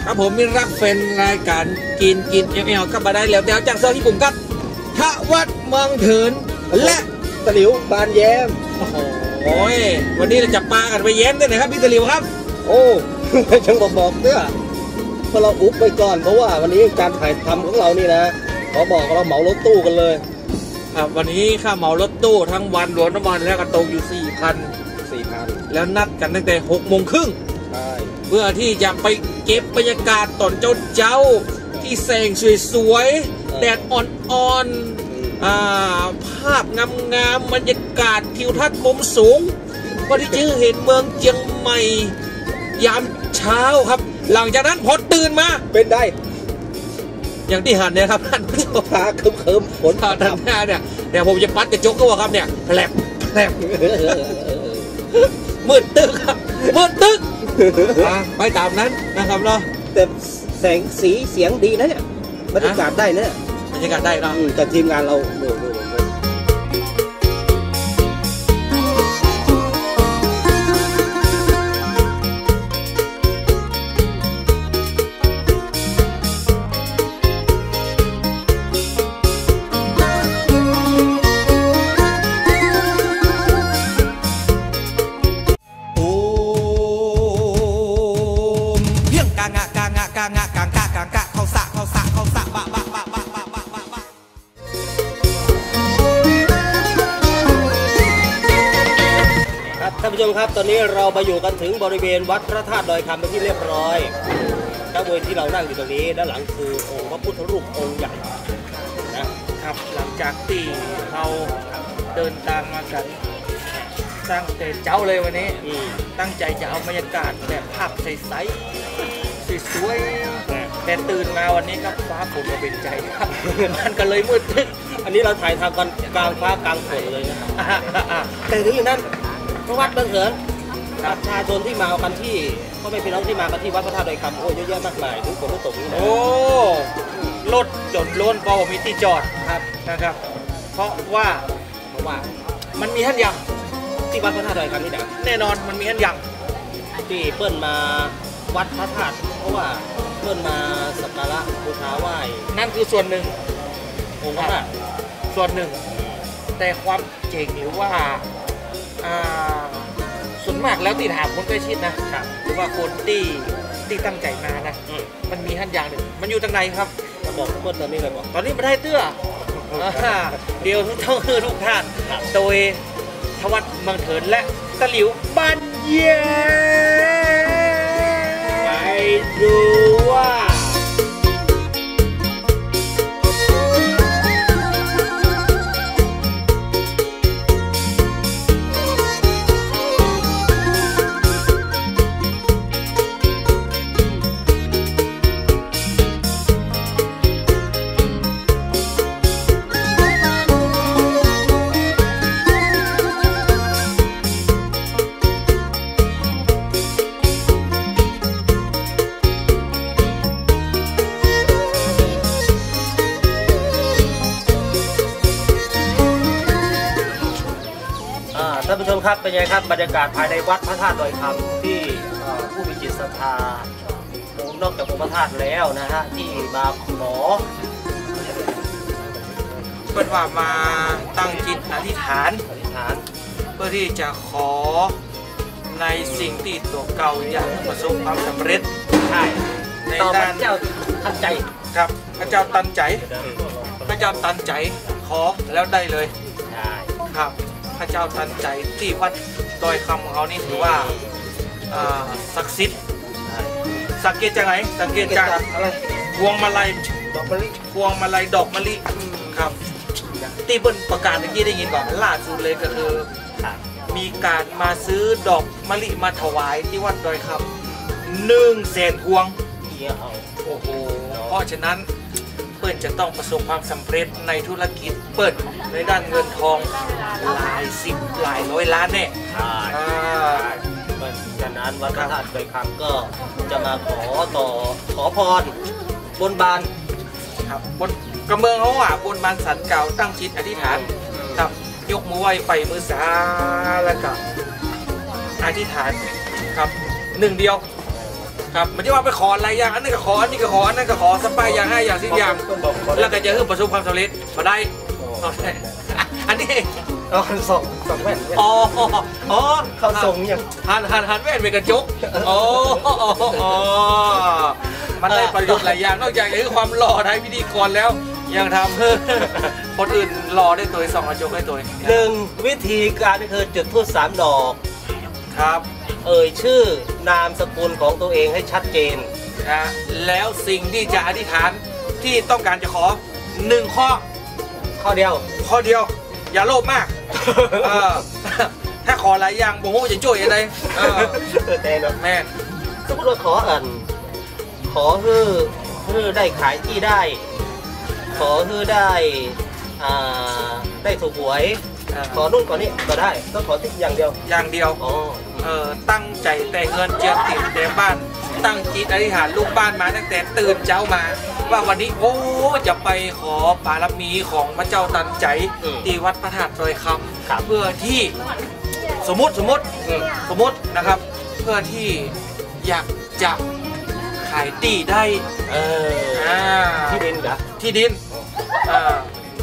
ครับผมมีรักแฟนรายการกินก็มาได้แล้วจากเซอร์ที่ผมกับทวัดเมืองเถินและตะหลิวบานแย้มโอ้ยวันนี้เราจะปากันไปแย้มด้วยนะครับพี่ตะหลิวครับโอ้ช่างบอกเนี่ยเพราะเราอุ๊บไปก่อนเพราะว่าวันนี้การถ่ายทำของเรานี่นะเขาบอกเราเหมารถตู้กันเลยวันนี้ค่าเหมารถตู้ทั้งวันรวมน้ำมันแล้วก็ตกอยู่4,000แล้วนัดกันตั้งแต่6:30เพื่อที่จะไปเก็บบรรยากาศตอนเจ้าที่แสงสวยๆแดดอ่อนๆภาพงามๆบรรยากาศทิวทัศน์มุมสูงก็ที่จะเห็นเมืองเชียงใหม่ยามเช้าครับหลังจากนั้นพอตื่นมาเป็นได้อย่างที่หันเนี่ยครับท่านผู้ชมฟ้าเคิมฝนทางหน้าเนี่ยแต่ผมจะปัดกระจกก็ว่าครับเนี่ยแผลบมืดตึกครับมืดตึกไปตามนั้นนะครับเนาะแต่แสงสีเสียงดีนะเนี่ยบรรยากาศได้นะบรรยากาศได้เนาะแต่ทีมงานเราท่านผู้ชมครับตอนนี้เรามาอยู่กันถึงบริเวณวัดพระธาตุดอยคำเป็นที่เรียบร้อยณบริเวณที่เรานั่งอยู่ตรงนี้ด้านหลังคือองค์พระพุทธรูปองค์ใหญ่นะครับหลังจากที่เราเดินทางมากันตั้งแต่เจ้าเลยวันนี้ตั้งใจจะเอาบรรยากาศแบบภาพใสๆสวยๆแต่ตื่นมาวันนี้ครับฟ้าฝนมาเป็นใจครับมันก็เลยมืดทึบอันนี้เราถ่ายทำกันกลางฟ้ากลางฝนเลยนะครับแต่ถึงอย่างนั้นวัดเมืองเถินประชาชนที่มากันที่ก็ไม่เป็นน้องที่มากันที่วัดพระธาตุดอยคำโอ้เยอะแยะมากมายถึงฝนไม่ตกนี่นะโอ้รถจนล้นพอผมมีที่จอดครับนะครับเพราะว่ามันมีหันยังที่วัดพระธาตุดอยคำนี่นะแน่นอนมันมีหันยังที่เปิ้ลมาวัดพระธาตุเพราะว่าเปิ้ลมาสักการะบูชาไหว้นั่นคือส่วนหนึ่งองค์พระธาตุส่วนหนึ่งแต่ความเจ๋งหรือว่าส่วนมากแล้วที่ถามคนใกล้ชิดนะหรือว่าคนที่ตั้งใจมานะมันมีท่านอย่างหนึ่งมันอยู่ตรงไหนครับบอกเมื่อตอนนี้เลยบอกตอนนี้ไม่ได้เตื้อเดี๋ยวต้องคือทุกท่านโดยทวัดเมืองเถินและตะหลิวบ้านเย่ไปดูว่าท่านผู้ชมครับเป็นไงครับบรรยากาศภายในวัดพระธาตุดอยคำที่ผู้มีจิตศรัทธานอกจากองค์พระธาตุแล้วนะฮะที่มาขอเพื่อว่ามาตั้งจิตอธิษฐานเพื่อที่จะขอในสิ่งที่ตัวเก่าอยากประสบความสำเร็จใช่ในด้านเจ้าทันใจครับพระเจ้าตันใจพระเจ้าตันใจขอแล้วได้เลยใช่ครับพระเจ้าทันใจที่วัดดอยคำของเขานี่ถือว่าศักดิ์สิทธิ์สังเกตจากไหนสังเกตจากอะไรพวงมาลัยดอกมะลิพวงมาลัยดอกมะลิครับที่เปิ้ลประกาศเมื่อกี้ได้ยินก่อนล่าสุดเลยก็คือมีการมาซื้อดอกมะลิมาถวายที่วัดดอยคำ100,000 พวงโอ้โหเพราะฉะนั้นเปิ้ลจะต้องประสบความสำเร็จในธุรกิจเปิ้ลในด้านเงินทองหลาย10หลายร้อยล้านแน่ฉะนั้นวัดพระธาตุดอยคำก็จะมาขอพรบนบานครับบนกระเมืองเขาบนบานสันเก่าตั้งจิตอธิษฐานครับยกมือไหว้ไปมือซ้ายแล้วก็อธิษฐานครับหนึ่งเดียว ครับมันจะว่าไปขออะไรอย่างอันนั้นก็ขออันนี้ก็ขออันนั้นก็ขอสบายอย่าง5อย่าง10อย่างแล้วก็จะให้ประสบความสำเร็จมาได้อันนี้ส่งแว่นอ๋อเขาส่งอย่างหันแว่นไปกระจกอ๋อมันได้ประโยชน์หลายอย่างนอกจากจะคือความหล่อได้พิธีกรแล้วยังทำให้คนอื่นรอได้ตัวส่องกระจกได้ตัว1วิธีการก็คือจุดธูป3 ดอกครับชื่อนามสกุลของตัวเองให้ชัดเจนแล้วสิ่งที่จะอธิษฐานที่ต้องการจะขอ1 ข้อเดียวอย่าโลภมากถ้าขอหลายอย่างโมโหจะช่วยอะไรแม่สมมติว่าขอคือได้ขายที่ได้ขอคือได้ถูกหวยขอนู่นขอนี่ก็ได้ต้องขอที่อย่างเดียวตั้งใจแต่เงินเจียมติดแต่บ้านตั้งจิตอธิษฐานลูกบ้านมาตั้งแต่ตื่นเช้ามาว่าวันนี้จะไปขอบารมีของพระเจ้าตันใจที่วัดพระธาตุดอยคำเพื่อที่สมมตินะครับเพื่อที่อยากจะขายที่ได้ที่ดินเหรอที่ดิน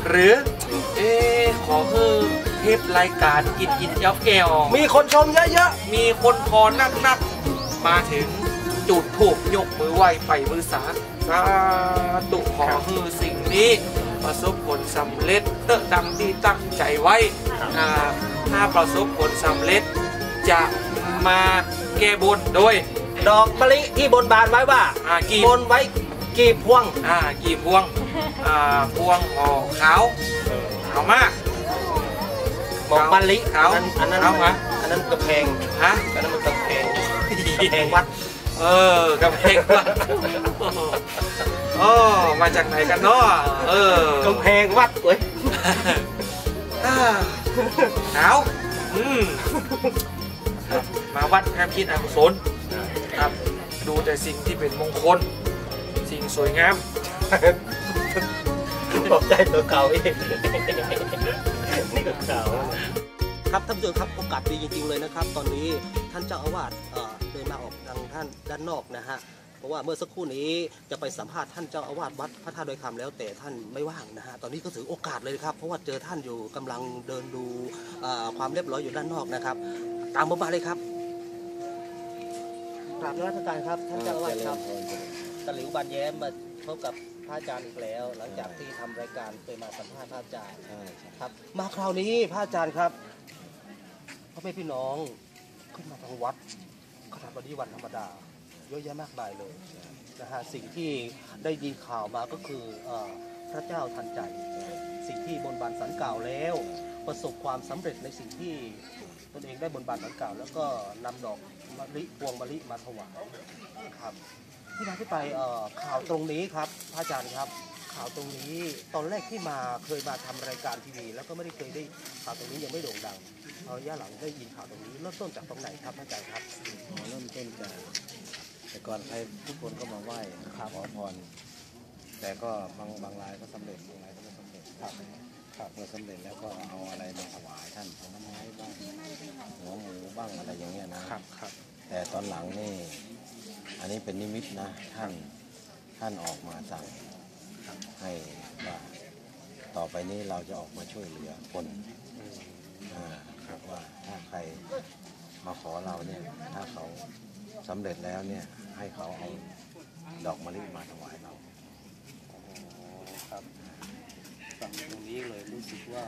หรือขอเพิ่มเทปรายการกินแก้วมีคนชมเยอะๆมีคนพอนักมาถึงจุดถูกยกมือไหว้ไปมือสาธุขอให้สิ่งนี้ประสบผลสำเร็จดังที่ตั้งใจไว้ถ้าประสบผลสำเร็จจะมาแก้บนโดยดอกมะลิที่บนบานไว้ว่าบนไว้กี่พวงพวงขาวมากบอกมะลิขาวอันนั้นกระเพงอันนั้นมันกระเพงวัดกระเพงวัดมาจากไหนกันเนาะกระเพงวัดเว้ยขาวมาวัดแคมคิดอกุศลครับดูแต่สิ่งที่เป็นมงคลสิ่งสวยงามบอกใจตัวเก่าเองนี่ก็เก่าครับท่านผู้ชมครับโอกาสดีจริงๆเลยนะครับตอนนี้ท่านเจ้าอาวาสเดินมาออกทางท่านด้านนอกนะฮะเพราะว่าเมื่อสักครู่นี้จะไปสัมภาษณ์ท่านเจ้าอาวาสวัดพระธาตุดอยคำแล้วแต่ท่านไม่ว่างนะฮะตอนนี้ก็ถือโอกาสเลยครับเพราะว่าเจอท่านอยู่กำลังเดินดูความเรียบร้อยอยู่ด้านนอกนะครับตามผมมาเลยครับกราบนมัสการครับท่านเจ้าอาวาสครับตะหลิวบานแย้มมาพบกับพระอาจารย์อีกแล้วหลังจากที่ทำรายการเคยมาสัมภาษณ์พระอาจารย์ครับมาคราวนี้พระอาจารย์ครับพ่อแม่พี่น้องขึ้นมาทางวัดขณะวันนี้วันธรรมดาเยอะแยะมากมายเลยนะฮะสิ่งที่ได้ยินข่าวมาก็คือพระเจ้าทันใจสิ่งที่บนบานสันกล่าวแล้วประสบความสำเร็จในสิ่งที่ตนเองได้บนบานสันกล่าวแล้วก็นำดอกมะลิพวงมะลิมาถวายครับที่มาที่ไปข่าวตรงนี้ครับพระอาจารย์ครับข่าวตรงนี้ตอนแรกที่มาเคยมาทำรายการทีวีแล้วก็ไม่ได้เคยได้ข่าวตรงนี้ยังไม่โด่งดังระยะหลังได้ยินข่าวตรงนี้เริ่มต้นจากตรงไหนครับพระอาจารย์ครับเริ่มต้นจากแต่ก่อนใครทุกคนก็มาไหว้ขอพรแต่ก็บางรายก็สำเร็จบางรายก็ไม่สำเร็จครับเมื่อสำเร็จแล้วก็เอาอะไรมาถวายท่านผลไม้บ้างหัวหมูบ้างอะไรอย่างเงี้ยนะครับแต่ตอนหลังนี่อันนี้เป็นนิมิตนะท่านออกมาสั่งให้ว่าต่อไปนี้เราจะออกมาช่วยเหลือคนว่าถ้าใครมาขอเราเนี่ยถ้าเขาสำเร็จแล้วเนี่ยให้เขาเอาดอกมะลิมาถวายเราครับฟังตรงนี้เลยรู้สึกว่า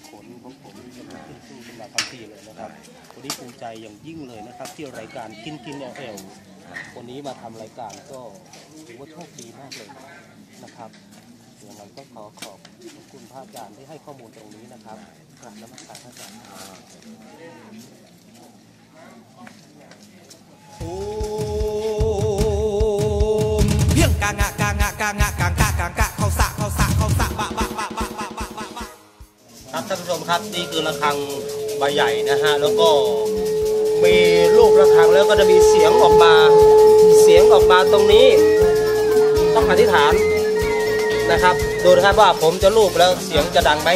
ขนของผมจะขึ้นสู้ขึ้นมาทันทีเลยนะครับวันนี้ภูมิใจอย่างยิ่งเลยนะครับที่รายการกินแอลวันนี้มาทำรายการก็ถือว่าโชคดีมากเลยนะครับอย่างนั้นก็ขอขอบคุณพระอาจารย์ที่ให้ข้อมูลตรงนี้นะครับกราบนมัสการพระอาจารย์โอ้เพียงกางะกังกะเขาสะบะครับท่านผู้ชมครับนี่คือระฆังใบใหญ่นะฮะแล้วก็มีลูกระฆังแล้วก็จะมีเสียงออกมาตรงนี้ต้องอธิษฐานนะครับดูนะครับว่าผมจะลูบแล้วเสียงจะดังไหม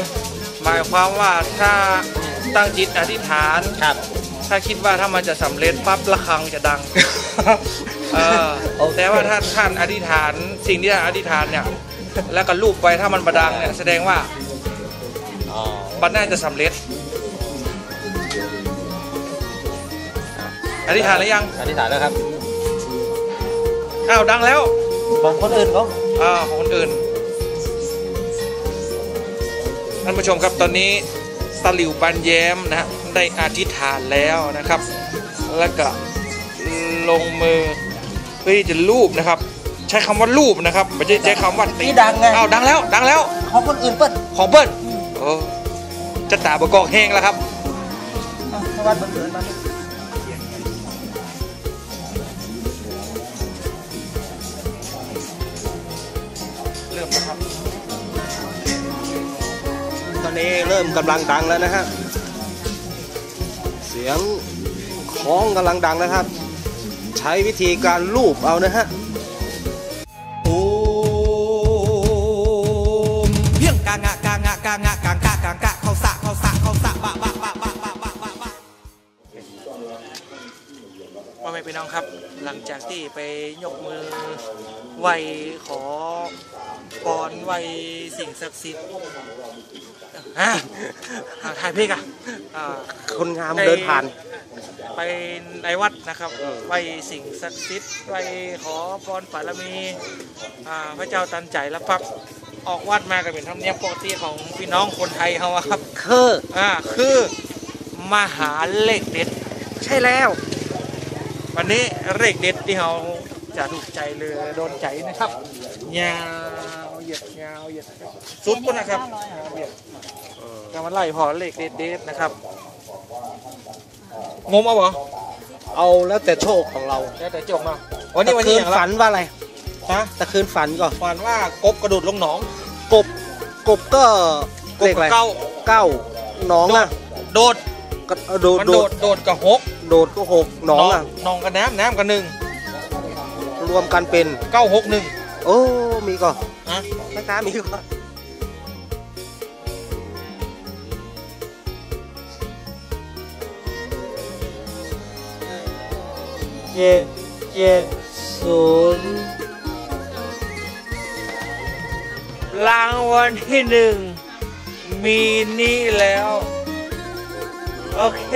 หมายความว่าถ้าตั้งจิตอธิษฐานครับถ้าคิดว่าถ้ามันจะสำเร็จปั๊บระฆังจะดัง แต่ว่าถ้าท่านอธิษฐานสิ่งที่ท่านอธิษฐานเนี่ยแล้วก็รูปไปถ้ามันประดังเนี่ยแสดงว่ามันน่าจะสำเร็จอธิษฐานหรือยังอธิษฐานแล้วครับอ้าวดังแล้วของคนอื่นเขาของคนอื่นท่านผู้ชมครับตอนนี้ตะหลิวปานแย้มนะได้อธิษฐานแล้วนะครับแล้วก็ลงมือเพื่อที่จะรูปนะครับใช้คำว่ารูปนะครับไม่ใช่ใช้คำว่าตีดังไงอ้าวดังแล้วของคนอื่นเปิ้ลของเปิ้ลจะตาบกอกแห้งแล้วครับวัดบังเอิญมาเริ่มนะครับตอนนี้เริ่มกำลังดังแล้วนะฮะเสียงของกำลังดังนะครับใช้วิธีการลูบเอานะฮะโอ้เพียงกางะกางะกางะกางกะกางกะเข้าสะบะว่าไม่พี่น้องครับหลังจากที่ไปยกมือไหวขอพรไหวสิ่งศักดิ์สิทธิ์ถ่ายเพลงคนงามเดินผ่านไปในวัดนะครับไหวสิ่งศักดิ์สิทธิ์ไหวขอพรบารมีพระเจ้าตันใจแล้วปั๊บออกวัดมาก็เป็นธรรมเนียมปกติของพี่น้องคนไทยเขาครับคือมาหาเลขเด็ดใช่แล้ววันนี้เลขเด็ดที่เขาจะถูกใจเลยโดนใจนะครับยาวเหยียดสุดก็นะครับจะมาไล่พอเลขเด็ดนะครับงมเอาเหรอเอาแล้วแต่โชคของเราแล้วแต่โชคมาวันนี้ฝันว่าอะไรแต่คืนฝันก่อนฝันว่ากบกระโดดลงหนองกบก็เลขอะไรเก้าหนองนะโดดกับหกโดดก็หกหนองกับน้ำกับ1รวมกันเป็น961โอ้มีก่อนไม่กล้ามีก่อน7 รางวัลที่1มีนี่แล้วโอเค